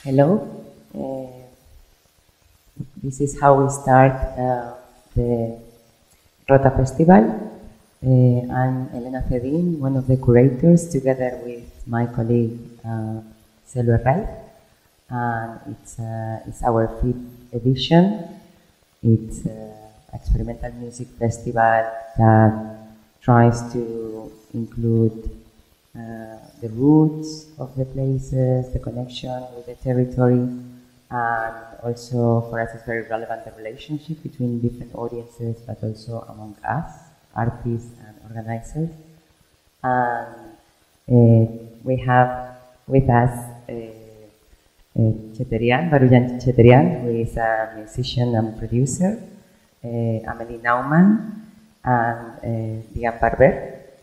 Hello. This is how we start the ROTA Festival. I'm ELENA, one of the curators, together with my colleague Selva Rai. And it's our 5th edition. It's an experimental music festival that tries to include the roots of the places, the connection with the territory, and also for us it's very relevant the relationship between different audiences, but also among us, artists and organizers. And we have with us CHETERIAN, who is a musician and producer, AMELIE NEUMANN, and DIANE BARBÉ.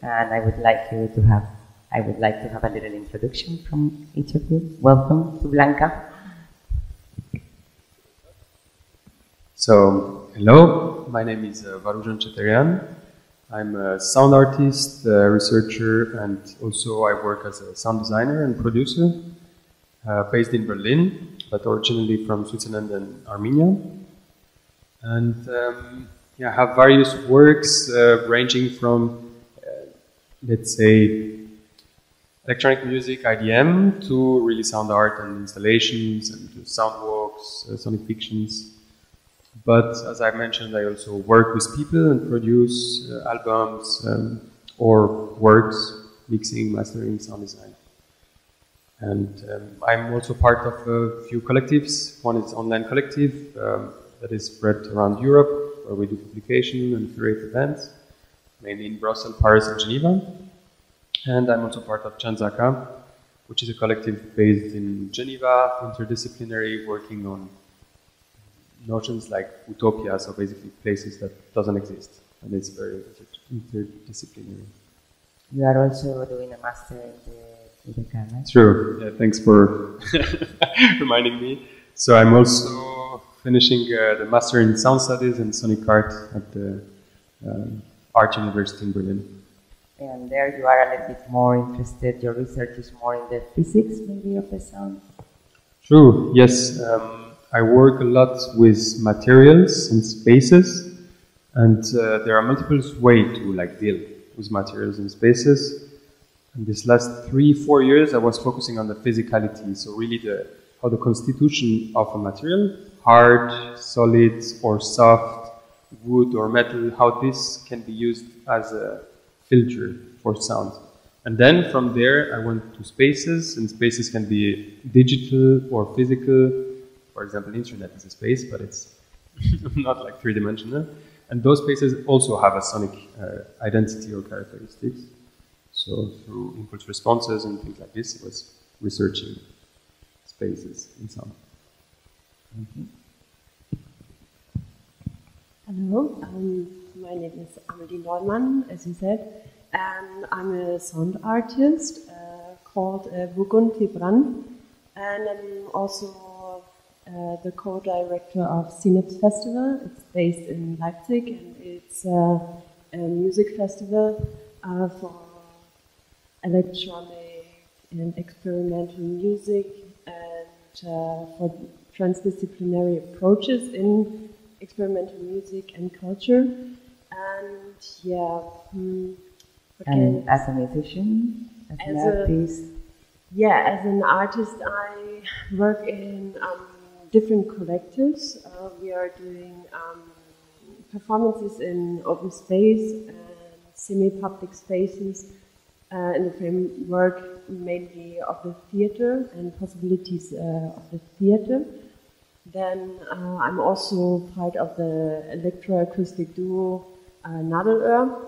And I would like to have a little introduction from each of you. Welcome to Blanca. So, hello, my name is VAROUJAN CHETERIAN. I'm a sound artist, researcher, and also I work as a sound designer and producer, based in Berlin, but originally from Switzerland and Armenia. And I have various works ranging from, let's say, electronic music, IDM, to really sound art and installations, and to sound walks, sonic fictions. But as I mentioned, I also work with people and produce albums or works, mixing, mastering, sound design. And I'm also part of a few collectives. One is Online Collective that is spread around Europe, where we do publication and curate events, mainly in Brussels, Paris, and Geneva. And I'm also part of Chanzaka, which is a collective based in Geneva, interdisciplinary, working on notions like utopia, so basically places that doesn't exist, and it's very interdisciplinary. You are also doing a master in the ICA, right? True. Yeah, thanks for reminding me. So I'm also finishing the master in sound studies and sonic art at the Art University in Berlin. And there you are a little bit more interested, your research is more in the physics maybe of the sound? True, yes. I work a lot with materials and spaces, and there are multiple ways to deal with materials and spaces. And this last 3-4 years I was focusing on the physicality, so really how the constitution of a material, hard, solid or soft, wood or metal, how this can be used as a filter for sound. And then from there I went to spaces, and spaces can be digital or physical. For example, internet is a space, but it's not like 3-dimensional. And those spaces also have a sonic identity or characteristics. So through impulse responses and things like this, I was researching spaces in sound. Hello, my name is AMELIE NEUMANN, as you said, and I'm a sound artist called CHETERIAN, and I'm also the co-director of Synapse Festival. It's based in Leipzig, and it's a music festival for electronic and experimental music, and for transdisciplinary approaches in experimental music and culture. And and as a musician, as an artist? As an artist I work in different collectives. We are doing performances in open space and semi-public spaces in the framework mainly of the theater and possibilities of the theater. Then I'm also part of the electroacoustic duo Nadelöhr.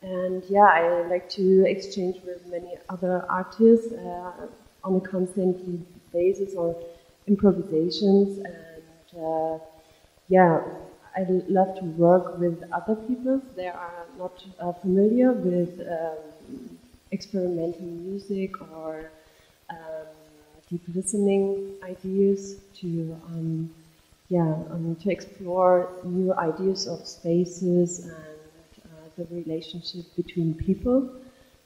And I like to exchange with many other artists on a constant basis or improvisations. And I love to work with other people. They are not familiar with experimental music or deep listening ideas to explore new ideas of spaces and the relationship between people.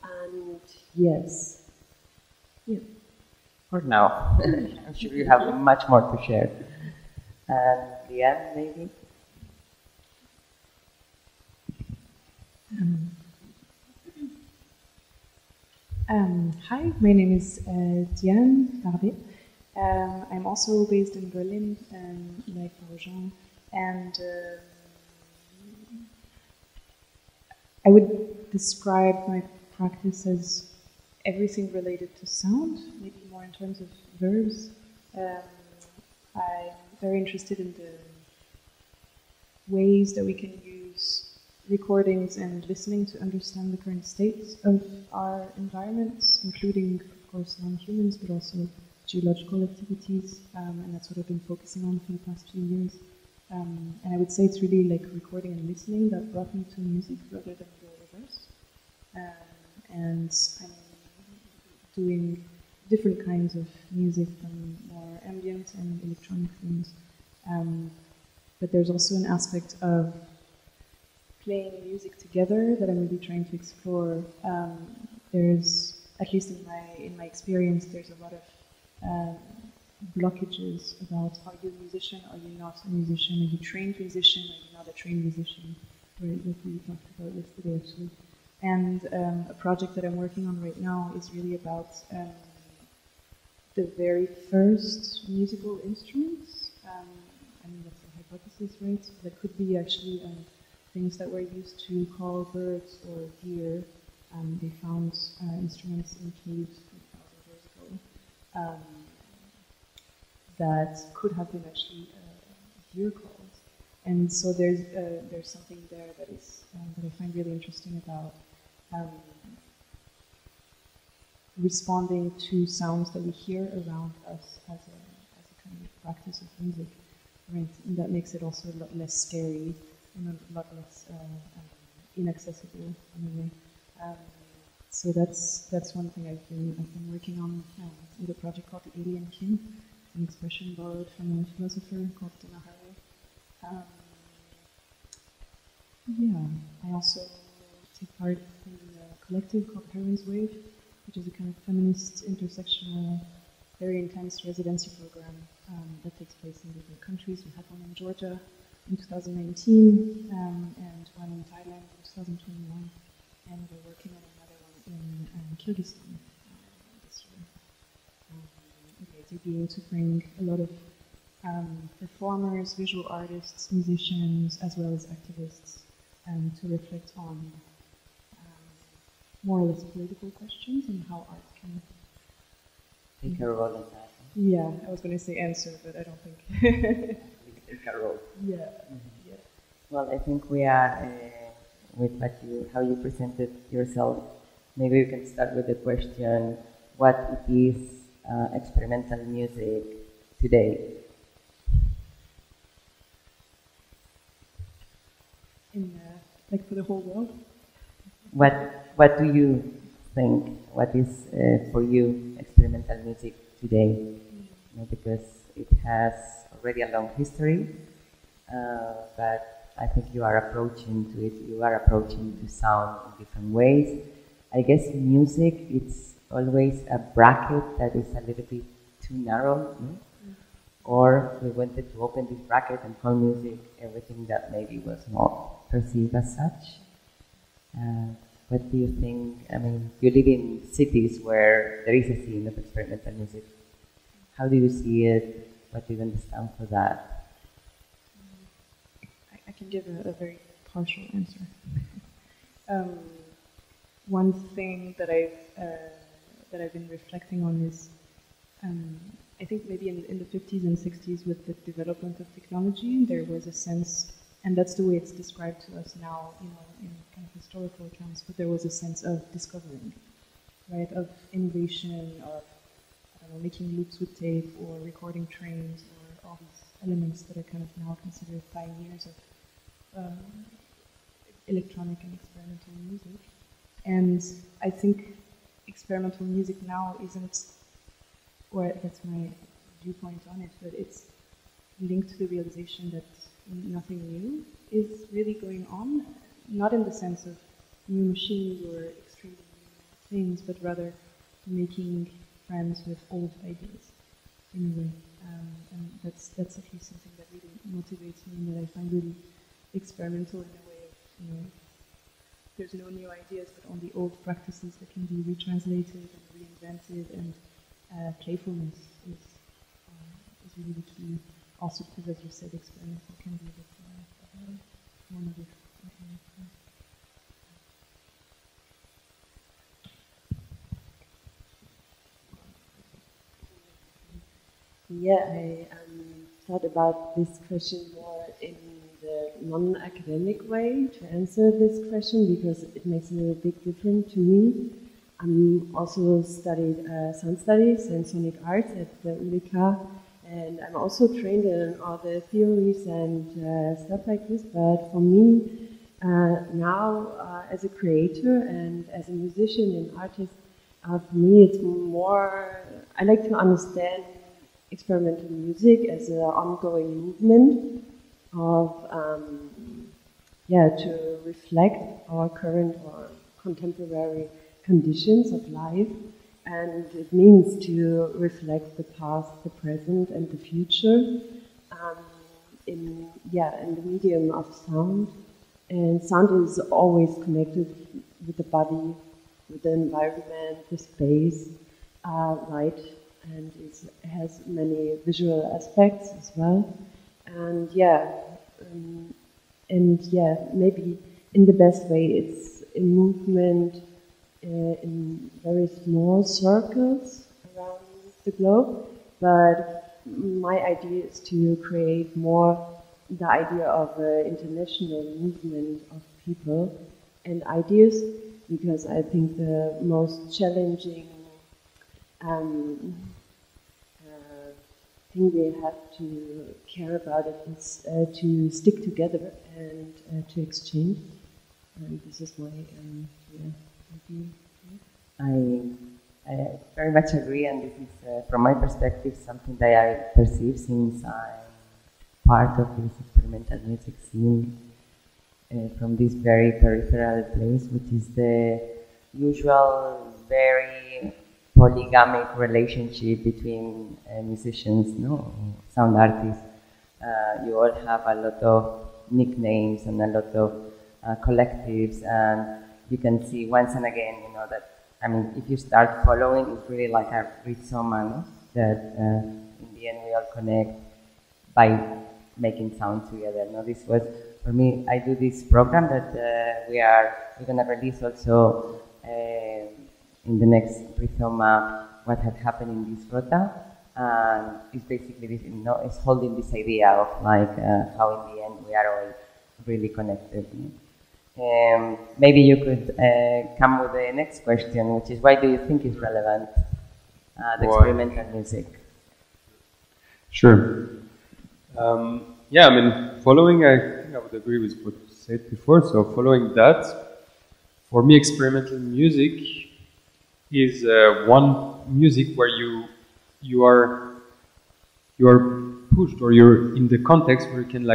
And yes, for now. I'm sure you have much more to share. And DIANE, maybe? Hi, my name is DIANE BARBÉ. I'm also based in Berlin, like VAROUJAN, and I would describe my practice as everything related to sound, maybe more in terms of verbs. I'm very interested in the ways that we can use recordings and listening to understand the current state of our environments, including, of course, non-humans, but also geological activities, and that's what I've been focusing on for the past few years. And I would say it's really like recording and listening that brought me to music rather than the reverse. And I'm doing different kinds of music, from more ambient and electronic things. But there's also an aspect of playing music together that I'm really trying to explore. There's, at least in my experience, there's a lot of blockages about, are you a musician, are you not a musician, are you a trained musician, are you not a trained musician, right, like we talked about yesterday actually. And a project that I'm working on right now is really about the very first musical instruments. I mean, that's a hypothesis, right? That could be actually things that we're used to call birds or deer. They found instruments in caves 2,000 years ago that could have been actually deer calls. And so there's something there that is that I find really interesting about responding to sounds that we hear around us as a kind of practice of music, right? And that makes it also a lot less scary and a lot less inaccessible in a way. So that's one thing I've been working on with a project called the Alien King, an expression borrowed from a philosopher called Donna. I also take part in a collective called Heroines Wave, which is a kind of feminist, intersectional, very intense residency program that takes place in different countries. We had one in Georgia in 2019 and one in Thailand in 2021, and we're working on another one in Kyrgyzstan this year. The idea being to bring a lot of performers, visual artists, musicians, as well as activists to reflect on more or less political questions and how art can take a role in that. Yeah, I was going to say answer, but I don't think. Take a role. Yeah. Mm-hmm. Yeah. Well, I think we are with how you presented yourself. Maybe we can start with the question: what is experimental music today? Like for the whole world? What do you think? What is for you experimental music today? You know, because it has already a long history, but I think you are approaching to it. You are approaching to sound in different ways. I guess music, it's always a bracket that is a little bit too narrow. No? Or we wanted to open this bracket and call music everything that maybe was not perceived as such. What do you think? I mean, you live in cities where there is a scene of experimental music. How do you see it? What do you understand for that? I can give a very partial answer. One thing that I've been reflecting on is, I think maybe in the 50s and 60s with the development of technology, there was a sense, and that's the way it's described to us now, you know, in kind of historical terms, but there was a sense of discovering, right, of innovation, of, I don't know, making loops with tape or recording trains or all these elements that are kind of now considered pioneers of electronic and experimental music. And I think experimental music now isn't, or that's my viewpoint on it, but it's linked to the realization that nothing new is really going on, not in the sense of new machines or extremely new things, but rather making friends with old ideas in a way. And that's at least something that really motivates me and that I find really experimental in a way of, you know, there's no new ideas, but only old practices that can be retranslated and reinvented, and playfulness is really the key. Also, because as you said, experimental can be a bit monolithic. Yeah, I thought about this question more in the non-academic way to answer this question, because it makes a big difference to me. I'm also studied sound studies and sonic arts at the ICA, and I'm also trained in all the theories and stuff like this. But for me, now as a creator and as a musician and artist, for me it's more, I like to understand experimental music as an ongoing movement of, to reflect our current or contemporary conditions of life, and it means to reflect the past, the present, and the future in the medium of sound. And sound is always connected with the body, with the environment, the space, light, and it has many visual aspects as well. And maybe in the best way, it's a movement in very small circles around the globe, but my idea is to create more the idea of an international movement of people and ideas, because I think the most challenging thing we have to care about it is to stick together and to exchange. And this is my idea. I very much agree, and this is, from my perspective, something that I perceive since I'm part of this experimental music scene from this very peripheral place, which is the usual very polygamic relationship between musicians, sound artists. You all have a lot of nicknames and a lot of collectives, and you can see once and again, that, I mean, if you start following, it's really like a rhizoma, that in the end we all connect by making sound together. This was, for me, I do this program that we're going to release also in the next rhizoma, what had happened in this ROTA, and it's basically this, it's holding this idea of like how in the end we are all really connected. Maybe you could come with the next question, which is, why do you think it's relevant, the experimental music? Sure. I mean, following, I think I would agree with what you said before. So following that, for me, experimental music is one music where you are pushed, or you're in the context where you can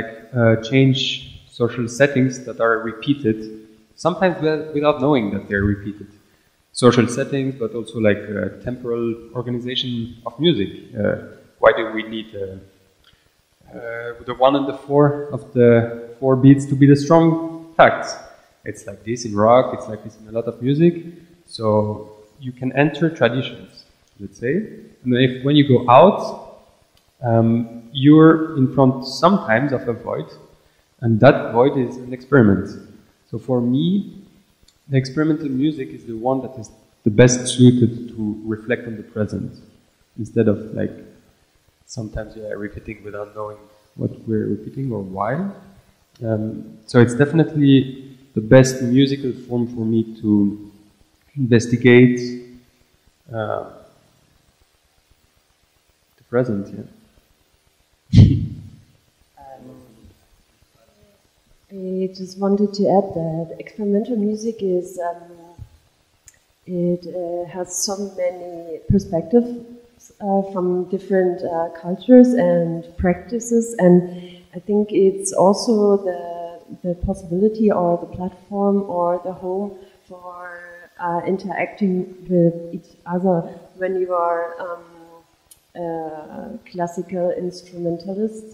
change social settings that are repeated, sometimes without knowing that they're repeated. Social settings, but also temporal organization of music. Why do we need the 1 and the 4 of the 4 beats to be the strong tacts? It's like this in rock, it's like this in a lot of music. So you can enter traditions, let's say, and when you go out, you're in front sometimes of a void, and that void is an experiment. So for me, the experimental music is the one that is the best suited to reflect on the present, instead of sometimes repeating without knowing what we're repeating or why. So it's definitely the best musical form for me to investigate the present. I just wanted to add that experimental music is, it has so many perspectives from different cultures and practices, and I think it's also the possibility or the platform or the home for interacting with each other, when you are a classical instrumentalist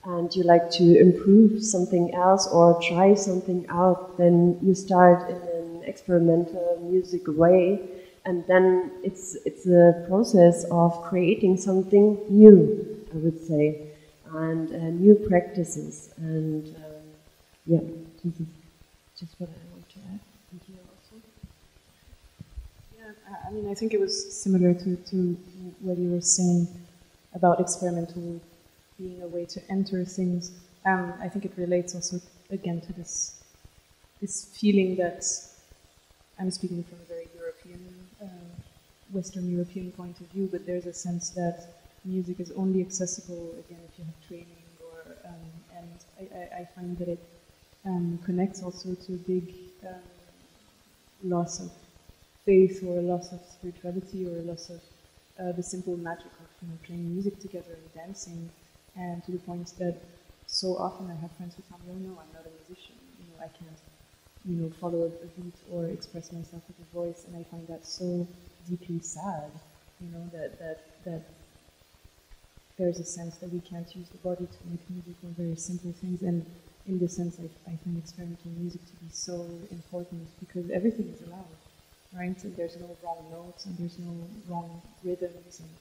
and you like to improve something else or try something out, then you start in an experimental music way, and then it's a process of creating something new, I would say, and new practices. And yeah, this is just what I want to add. Thank you also. Yeah, I mean, I think it was similar to what you were saying about experimental being a way to enter things. I think it relates also again to this feeling that I'm speaking from a very European, Western European point of view, but there's a sense that music is only accessible again if you have training, or and I find that it connects also to a big loss of faith, or a loss of spirituality, or a loss of the simple magic of playing music together and dancing, and to the point that so often I have friends who tell me, "Oh no, I'm not a musician. I can't, follow a beat or express myself with a voice," and I find that so deeply sad. That there's a sense that we can't use the body to make music, or very simple things, and in this sense, I find experimental music to be so important, because everything is allowed, right? And there's no wrong notes, and there's no wrong rhythms, and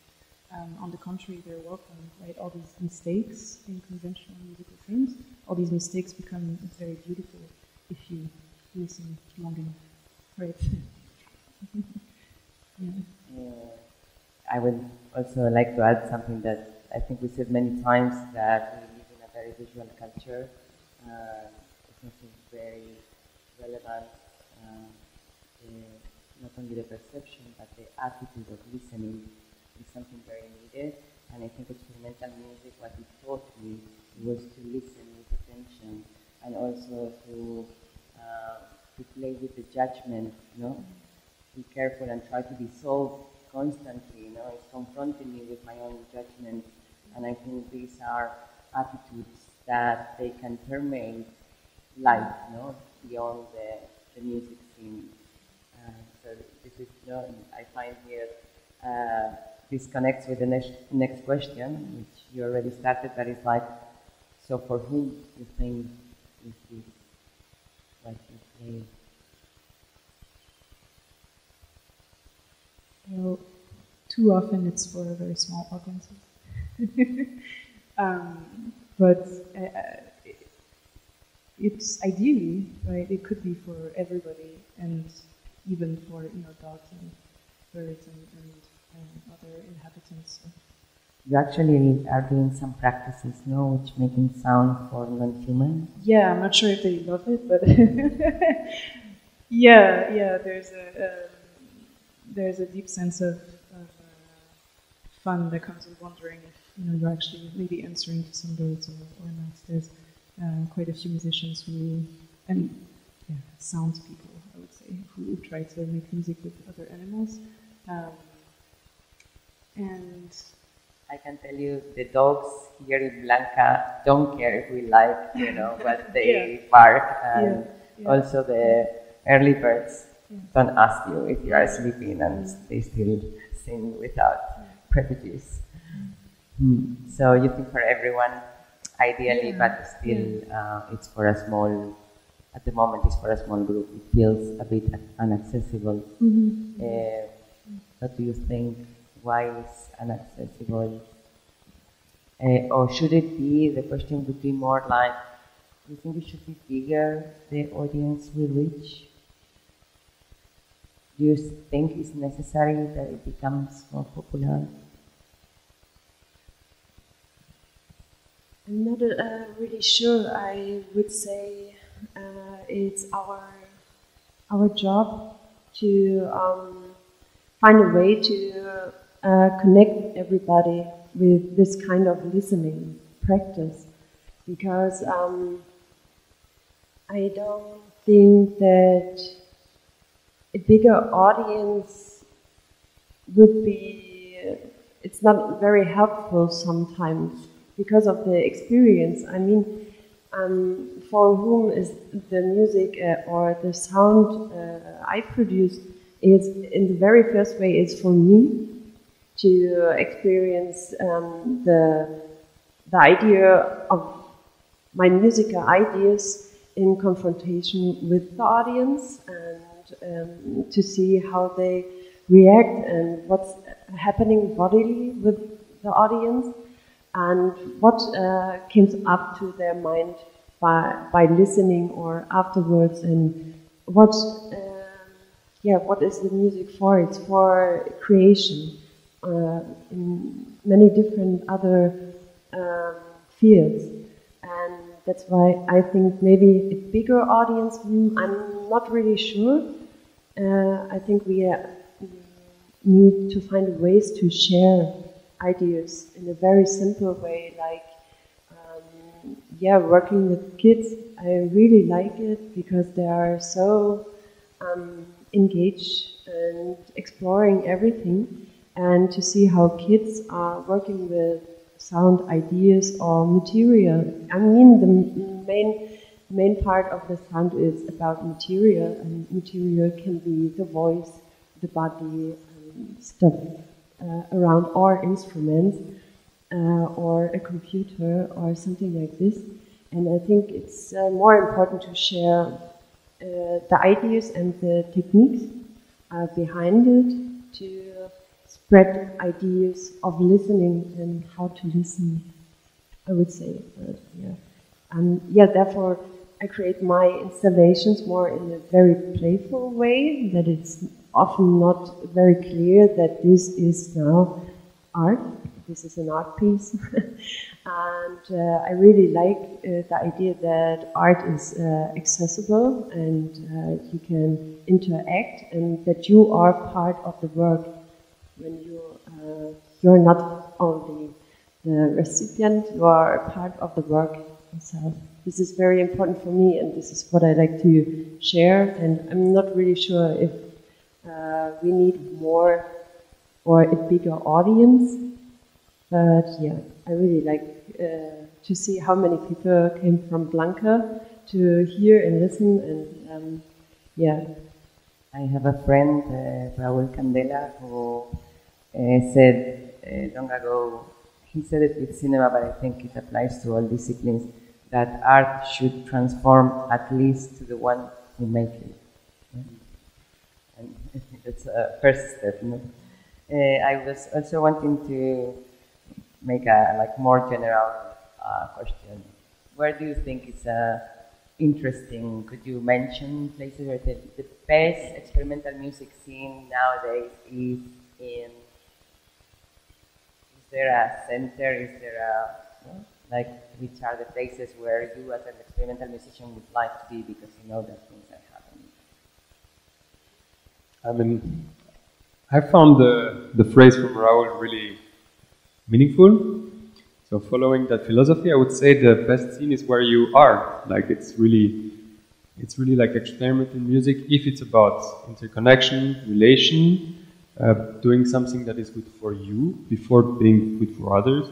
on the contrary, they're welcome, right? All these mistakes in conventional musical things, all these mistakes become very beautiful if you listen long enough, right? Yeah. I would also like to add something that I think we said many times, that we live in a very visual culture. It's also very relevant, not only the perception, but the attitude of listening is something very needed. And I think experimental music, what it taught me was to listen with attention, and also to play with the judgment, be careful and try to dissolve constantly, it's confronting me with my own judgment. And I think these are attitudes that they can permeate life, beyond the music scene. So this is, I find here, this connects with the next question, which you already started, that is like, so for whom you think is this what you play? Well, too often it's for very small audiences. But it's ideally, right, it could be for everybody, and even for dogs and birds and other inhabitants. You actually are doing some practices, which making sound for non-human. Yeah, I'm not sure if they love it, but yeah, there's a deep sense of fun that comes with wondering if you're actually maybe answering to some birds or not. There's quite a few musicians sound people, I would say, who try to make music with other animals. And I can tell you, the dogs here in Blanca don't care if we like, but they bark, and also the early birds don't ask you if you are sleeping, and they still sing without prejudice. So you think for everyone, ideally, but still it's for a small, at the moment it's for a small group. It feels a bit inaccessible. What do you think? Why is inaccessible? Or should it be, the question would be more like, do you think it should be bigger, the audience we reach? Do you think it's necessary that it becomes more popular? I'm not really sure. I would say it's our job to find a way to connect everybody with this kind of listening practice, because I don't think that a bigger audience would be, it's not very helpful sometimes because of the experience. I mean, for whom is the music or the sound I produce is, in the very first way, is for me, to experience the idea of my musical ideas in confrontation with the audience, and to see how they react and what's happening bodily with the audience, and what came up to their mind by listening or afterwards, and what is the music for? It's for creation in many different other fields, and that's why I think maybe a bigger audience, I'm not really sure. I think we need to find ways to share ideas in a very simple way, like working with kids. I really like it because they are so engaged and exploring everything, and to see how kids are working with sound ideas or material. I mean, the main part of the sound is about material, and material can be the voice, the body, stuff around our instruments, or a computer or something like this. And I think it's more important to share the ideas and the techniques behind it, to spread ideas of listening and how to listen, I would say. Therefore I create my installations more in a very playful way, that it's often not very clear that this is now art, this is an art piece. And I really like the idea that art is accessible, and you can interact, and that you are part of the work when you're not only the recipient, you are a part of the work itself. This is very important for me, and this is what I like to share, and I'm not really sure if we need more or a bigger audience, but yeah, I really like to see how many people came from Blanca to hear and listen, and I have a friend, Raúl Candela, who said long ago, he said it with cinema, but I think it applies to all disciplines, that art should transform at least to the one who makes it. And I think that's a first step. No? I was also wanting to make a more general question. Where do you think it's interesting? Could you mention places where the best experimental music scene nowadays is in? Is there a center? Is there which are the places where you as an experimental musician would like to be, because you know that things are happening? I mean, I found the phrase from Raúl really meaningful. So following that philosophy, I would say the best scene is where you are. Like it's really like experimental music if it's about interconnection, relation, doing something that is good for you before being good for others.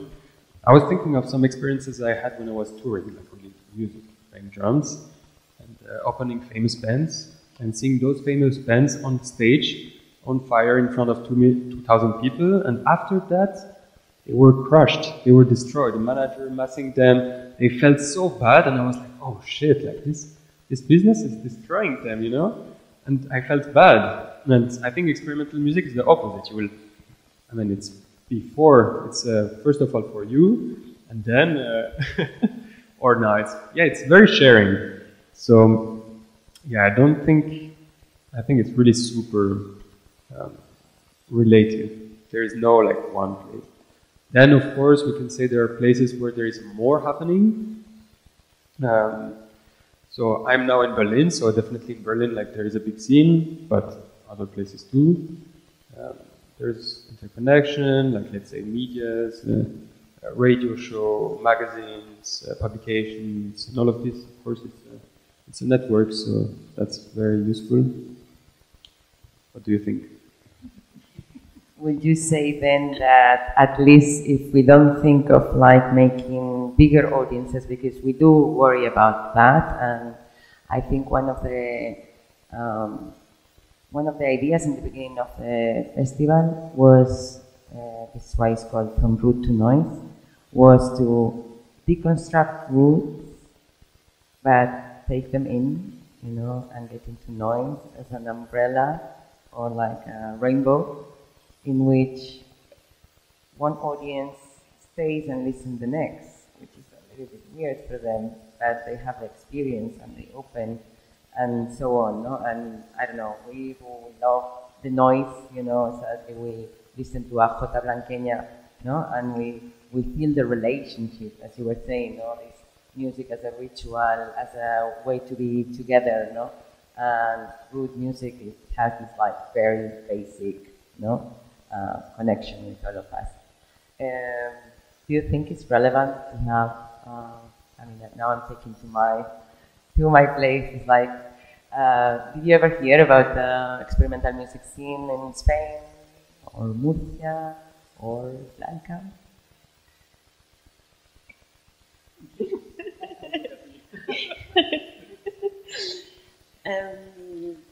I was thinking of some experiences I had when I was touring, like really into music, playing drums, and opening famous bands, and seeing those famous bands on stage, on fire in front of 2,000 people, and after that, they were crushed, they were destroyed. The manager massing them, they felt so bad, and I was like, oh shit, like this business is destroying them, you know? And I felt bad. And I think experimental music is the opposite. It's before, it's first of all for you, and then, or no, it's very sharing. So, yeah, I think it's really super relative. There is no one place. Then, of course, we can say there are places where there is more happening. So I'm now in Berlin, so definitely in Berlin, there is a big scene, but other places too. There's interconnection, let's say medias, radio show, magazines, publications, and all of this. Of course, it's a network, so that's very useful. What do you think? Would you say then that at least if we don't think of making bigger audiences, because we do worry about that, and I think one of the ideas in the beginning of the festival was this is why it's called From Root to Noise, was to deconstruct roots, but take them in, you know, and get into noise as an umbrella or like a rainbow in which one audience stays and listens the next, which is a little bit weird for them, but they have the experience and they open and so on, no? And I don't know, we love the noise, you know, so we listen to a Jota Blanqueña, no? And we feel the relationship, as you were saying, no? This music as a ritual, as a way to be together, no? And root music, it has this like very basic, no? Connection with all of us. Do you think it's relevant to have, I mean, now I'm taking to my place, it's like, did you ever hear about the experimental music scene in Spain, or Murcia, or Blanca?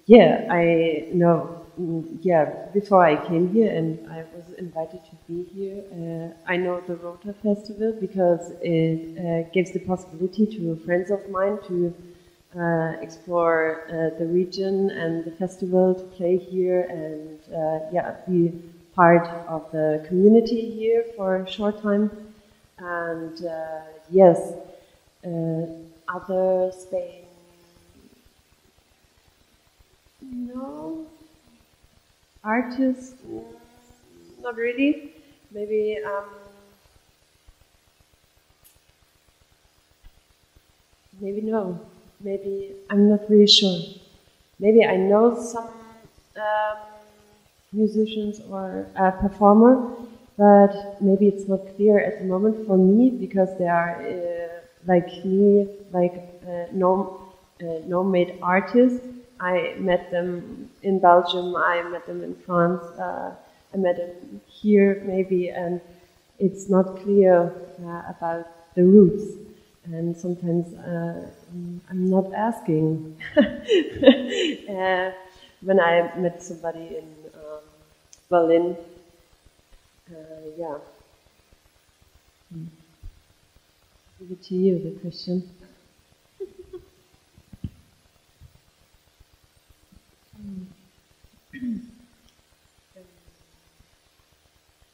Yeah, I know. Yeah, before I came here and I was invited to be here, I know the ROTA festival because it gives the possibility to friends of mine to explore the region and the festival, to play here and yeah, be part of the community here for a short time. And yes, other Spain, no, artists, not really. Maybe maybe no. Maybe I'm not really sure. Maybe I know some musicians or a performer, but maybe it's not clear at the moment for me because they are like me, like no-made artists. I met them in Belgium, I met them in France, I met them here maybe, and it's not clear about the roots. And sometimes I'm not asking. When I met somebody in Berlin, yeah. Give it to you, the question.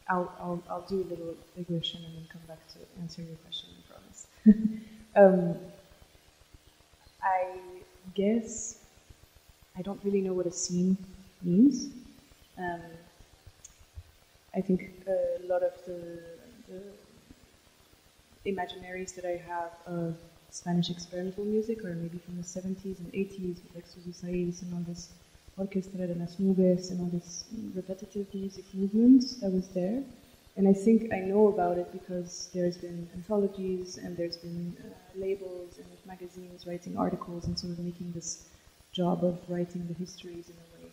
I'll do a little digression and then come back to answer your question, I promise. I guess I don't really know what a scene means. I think a lot of the imaginaries that I have of Spanish experimental music are maybe from the 70s and 80s, with like Susi Saiz and all this Orquestra de las Nubes and all this repetitive music movement that was there. And I think I know about it because there's been anthologies and there's been labels and magazines writing articles and sort of making this job of writing the histories in a way.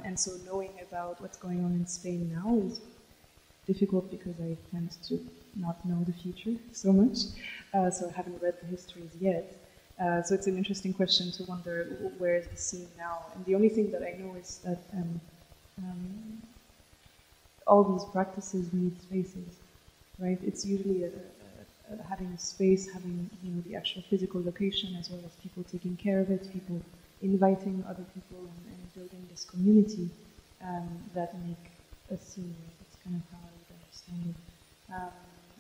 And so knowing about what's going on in Spain now is difficult because I tend to not know the future so much. So I haven't read the histories yet. So it's an interesting question to wonder where is the scene now. And the only thing that I know is that all these practices need spaces, right? It's usually having a space, having the actual physical location, as well as people taking care of it, people inviting other people and building this community that make a scene. That's kind of how I would understand it.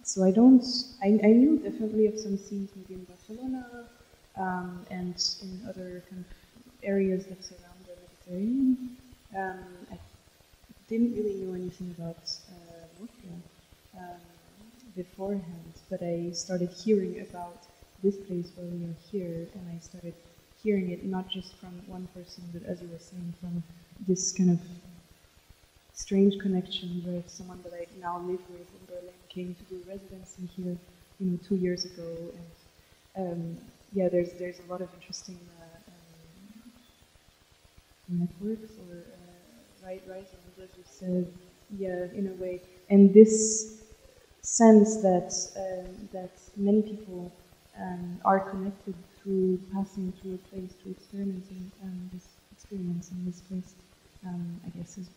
So I knew definitely of some scenes maybe in Barcelona and in other kind of areas that surround the Mediterranean. I didn't really know anything about Murcia beforehand, but I started hearing about this place where we are here, and I started hearing it not just from one person, but as you were saying, from this kind of strange connection, right? Someone that I now live with in Berlin came to do residency here, 2 years ago, and yeah, there's a lot of interesting networks or right, and as you said, yeah, in a way, and this sense that that many people are connected through passing through a place, through experimenting this experience in this place, I guess is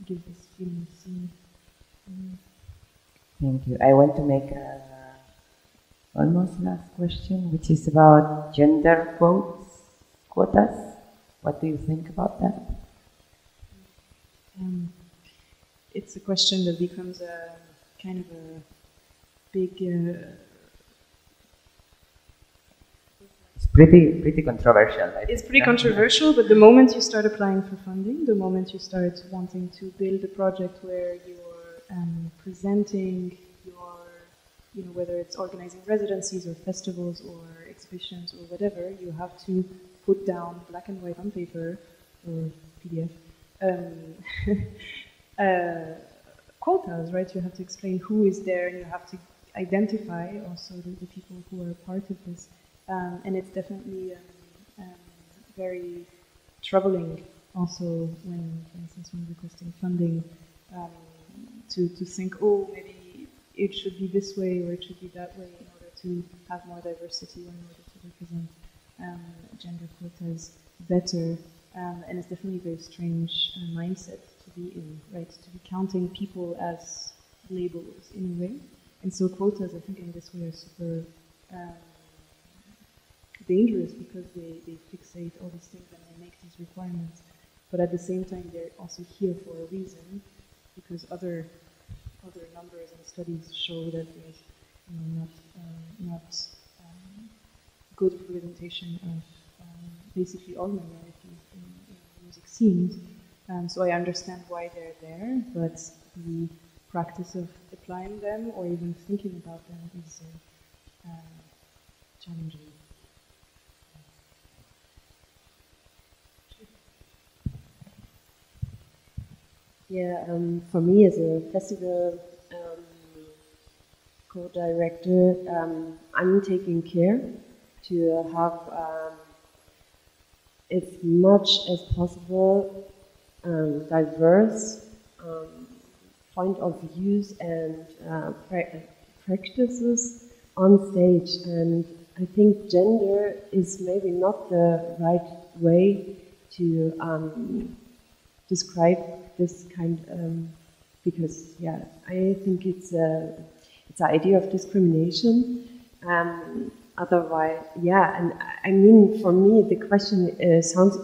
give this feeling of seeing. Thank you. I want to make a almost last question, which is about gender quotas. What do you think about that? It's a question that becomes a kind of a big. It's pretty controversial. It's pretty controversial, but the moment you start applying for funding, the moment you start wanting to build a project where you're presenting your, whether it's organizing residencies or festivals or exhibitions or whatever, you have to put down black and white on paper or PDF quotas, right? You have to explain who is there, and you have to identify also the people who are part of this. And it's definitely very troubling also when, for instance, when requesting funding, to think, oh, maybe it should be this way or it should be that way in order to have more diversity, or in order to represent gender quotas better. And it's definitely a very strange mindset to be in, right? To be counting people as labels in a way. And so quotas, I think, in this way are super dangerous, because they fixate all these things and they make these requirements. But at the same time, they're also here for a reason, because other numbers and studies show that there's not good representation of basically all minorities in music scenes. So I understand why they're there, but the practice of applying them or even thinking about them is challenging. Yeah, for me as a festival co-director, I'm taking care to have as much as possible diverse point of views and practices on stage. And I think gender is maybe not the right way to describe this kind, because I think it's an idea of discrimination. Otherwise, and I mean, for me, the question sounds.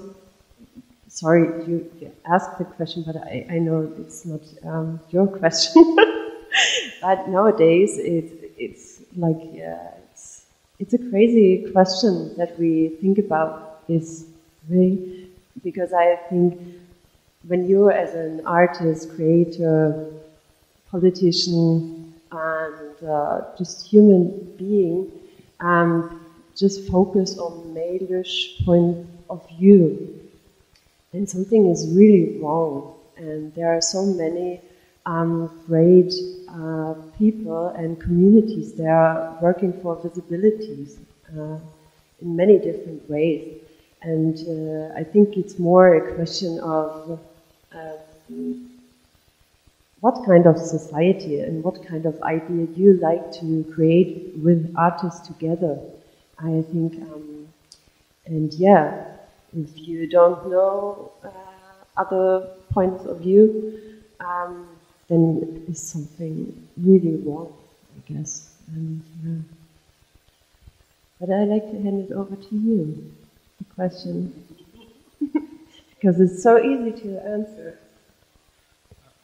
Sorry, you asked the question, but I know it's not your question. But nowadays, it's like it's a crazy question that we think about this, really, because I think when you, as an artist, creator, politician, and just human being, just focus on male-ish point of view, and something is really wrong. And there are so many great people and communities that are working for visibilities in many different ways. And I think it's more a question of what kind of society and what kind of idea you like to create with artists together. I think, and if you don't know other points of view, then it's something really wrong, I guess. And, but I'd like to hand it over to you, the question, because it's so easy to answer.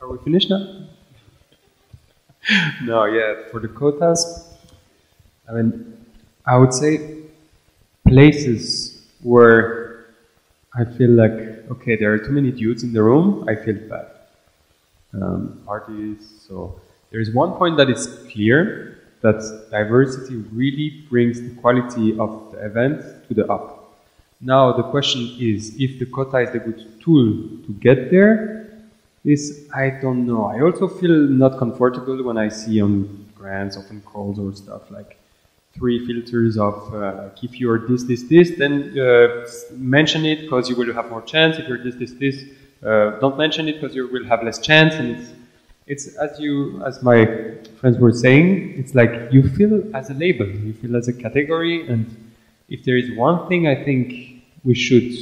Are we finished now? No, for the quotas, I mean, I would say places where I feel like, okay, there are too many dudes in the room, I feel bad. Parties, so there is one point that is clear, that diversity really brings the quality of the event to the up. Now the question is, if the quota is a good tool to get there, I don't know. I also feel not comfortable when I see on grants, often calls or stuff, like 3 filters of if you're this, then mention it because you will have more chance. If you're this, don't mention it because you will have less chance. And it's as my friends were saying, it's like you feel as a label, you feel as a category. And if there is one thing I think we should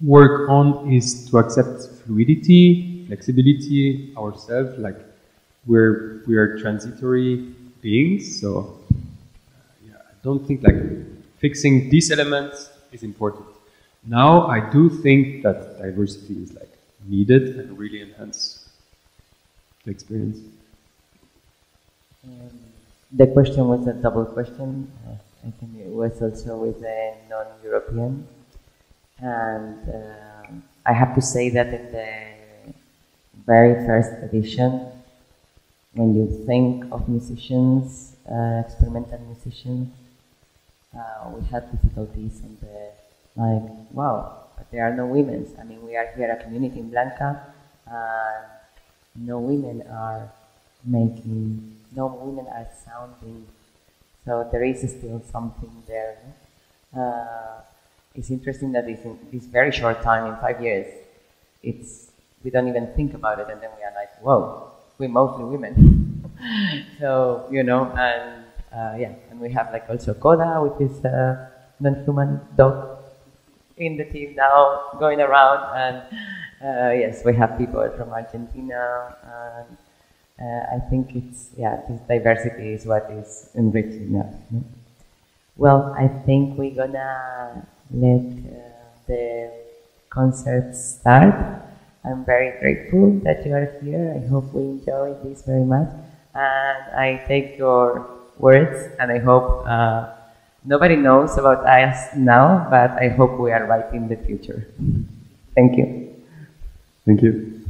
work on is to accept fluidity, flexibility ourselves. Like we are transitory beings, so yeah, I don't think like fixing these elements is important. Now I do think that diversity is like needed and really enhance the experience. The question was a double question. I think it was also with the non-European. And I have to say that in the very first edition, when you think of musicians, experimental musicians, we had difficulties in the, like, wow, but there are no women. I mean, we are here a community in Blanca, and no women are making, no women are sounding, so there is still something there. It's interesting that in this very short time, in 5 years, we don't even think about it, and then we are like, whoa, we're mostly women. So, you know, and yeah, and we have like also Koda, which is a non-human dog in the team now, going around, and yes, we have people from Argentina, and I think it's, yeah, this diversity is what is enriching us. No? Well, I think we're gonna let the concert start. I'm very grateful that you are here. I hope we enjoy this very much, and I take your words, and I hope nobody knows about us now, but I hope we are right in the future. Thank you. Thank you.